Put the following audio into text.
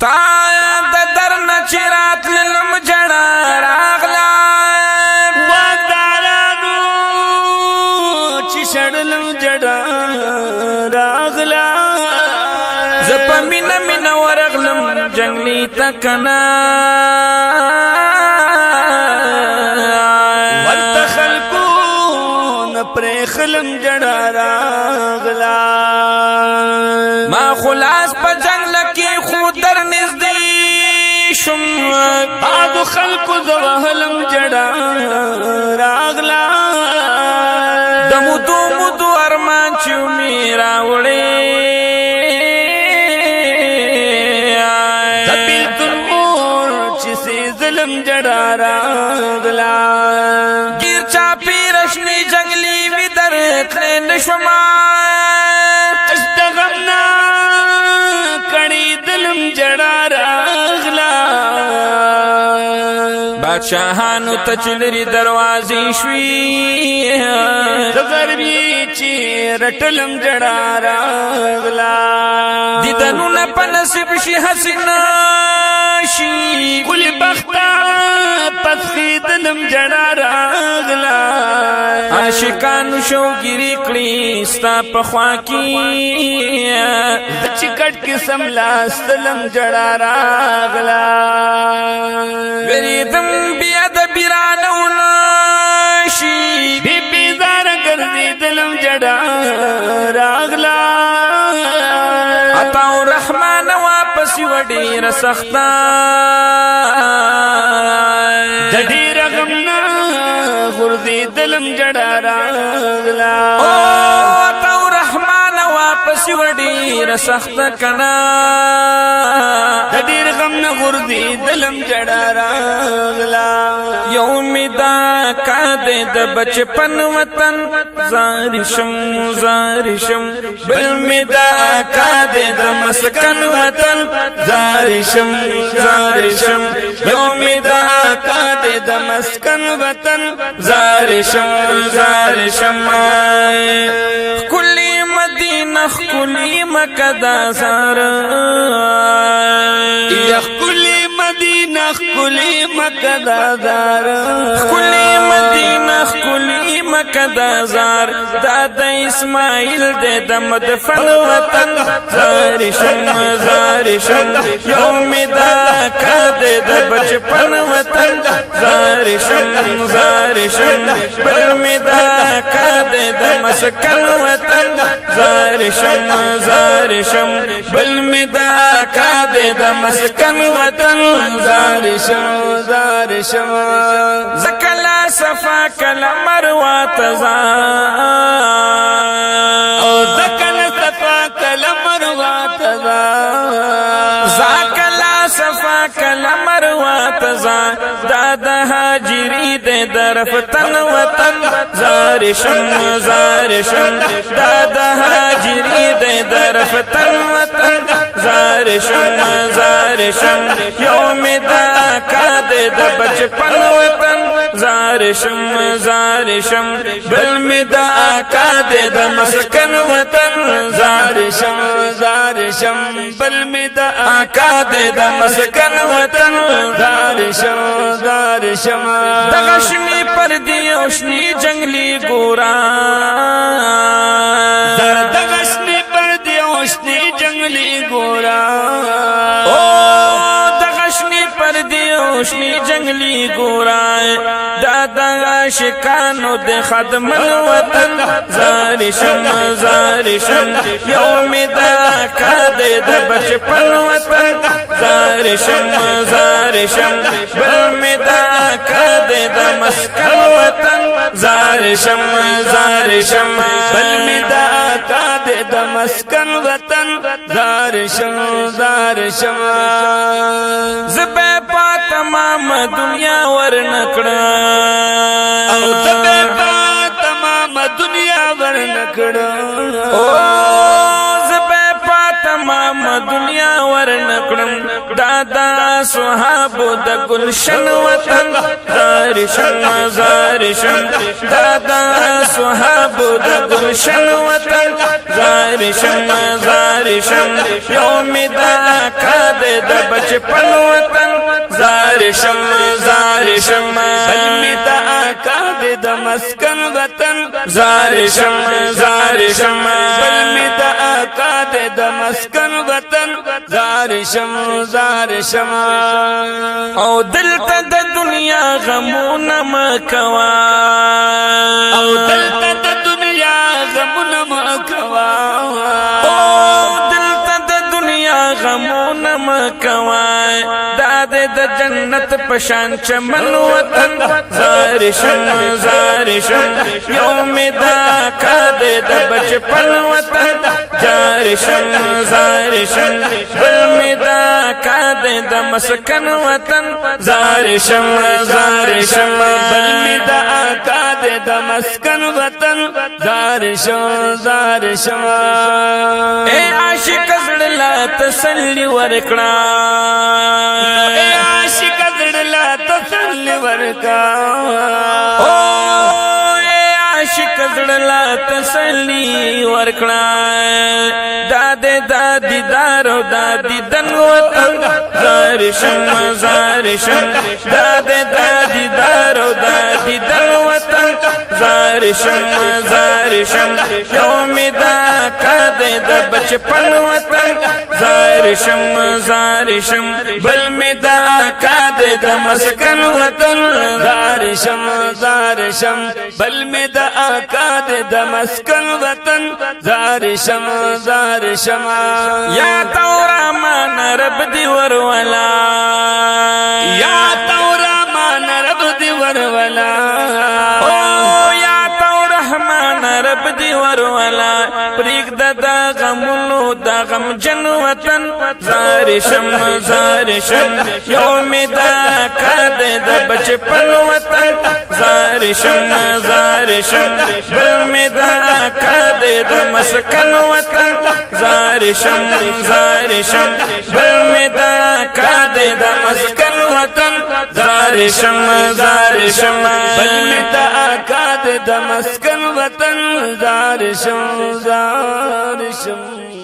ستا د درنه چې راتللم جړه راغله واګدارانو چې شړلم جړه راغله زه په مینه مینه ورغلم جنګلي ته کنه ورته خلکو نه پرېښلم جړه راغله ما خلاص په جنګله کې خو در نږدې شم بعضو خلکو زه وهلم جړه راغله د مودو مودو ارمان چې مې راوړې جڑا راغلا گیر چاپی رشنی جنگلی وی در اتنے نشما اشتغمنا کڑی دلم جڑا راغلا بادشاہانو تچلری دروازی شوی غربی چی رٹلم جڑا راغلا دیدنو نپا نصیب شی حسنا شی کلی بختا پسخی دلم جڑا راغلا عاشقانو شوگیری کڑی ستا پخوا کی چکٹ قسم لاستلم جڑا راغلا وریدم بیاد بیرانو ناشی بی بیزار گردی دلم جڑا راغلا عطاو رحمان واپسی وڈیر سختا جدیر غمنا غردی دلم جڑا راغلا عطاو رحمان واپسی وڈیر سختا کنا جدیر غمنا غردی دلم جڑا راغلا یومی دا کادے دا بچپن وطن زارشم زارشم بلمی دا کادے دا مسکن وطن زارشم زارشم یومی دا کادے دا مسکن وطن زارشم زارشم کلی مدینہ کلی مکہ دا زار کلی مدینہ کلی مکہ دا زار کلی مدینہ کلی مکہ دا زار دادا اسماعیل دے دا مدفن وطن زارشم زارشم یوم دا کادے دا بچپن وطن زارشم زارشم بلمی دا کادے دا مسکن وطن زارشم زارشم بلمی دا کادے دا مسکن وطن زارشم زارشم زکلا صفا کلا مروہ تزا زکلا صفا کلا مروہ تزا زکلا صفا کلا مروہ تزا دادا حاجری دے درفتن وطن زارشم زارشم دادا حاجری دے درفتن وطن زارشم زارشم یوم دا کادے دا بچپن وطن زارشم زارشم بلمی دا کادے دا مسکن وطن زارشم زارشم بلمی دا کادے دا مسکن وطن زارشم زارشم دغشنی پردی اوشنی جنگلی گورا دغشنی پردی اوشنی جنگلی گورا روشنی جنگلی گورائے دادا عاشقانو دے خدم الوطن زارشم زارشم یوم دا کادے دا بچپن وطن زارشم زارشم بلمی دا کادے دا مسکن وطن زارشم زارشم بلمی دا کادے دا مسکن وطن زارشم زارشم زبے پا تمام دنیا ورنکڑا او زبے پا تمام دنیا ورنکڑا او زبے پا تمام دنیا ورنکڑا دادا صحابو د گلشن وطن زارشم زارشم دادا صحابو د گلشن وطن زارشم زارشم یومی دا کاد د بچپن وطن زارشم زارشم بلمی دا کاد د مسکن وطن زارشم زارشم بلمی دا کاد د مسکن وطن زارشم زارشم او دلتا د دنیا غمونه مکوا او دلتا د دنیا غمونه مکوا او دلتا د دنیا غمونه مکوا داد د جنت پشان چمن وطن زارشم زارشم یوم دا کاد د بچپن وطن زارشم زارشم بلمی دا کاد د مسکن وطن زارشم زارشم بلمی دا کاد د مسکن وطن زارشم زارشم اے عاشق زړه تسلی ورکړه اے عاشق زړه تسلی ورکا او اے عاشق زړه تسلی ورکړه دادې دادی دارو دادی دن وطن زارشم زارشم دادې دادی دارو دادی دن وطن زارشم زارشم یومی دا کاد د بچپن وطن زارشم زارشم بل می دا کاد د مسکن وطن زارشم زارشم بل می دا کاد د مسکن وطن زارشم زارشم یا تورا مان رب دی ورولا یا تورا مان رب دی ورولا رب دی وروالا پریک دا غمونو دا غم جن وطن زارشم زارشم یومی دا کاد دا بچپن وطن زارشم زارشم بلمی دا کاد دا مسکن وطن زارشم زارشم بلمی دا کاد دا مسکن وطن زارشم زارشم بلمی دا کاد دا مسکن وطن زارشم زارشم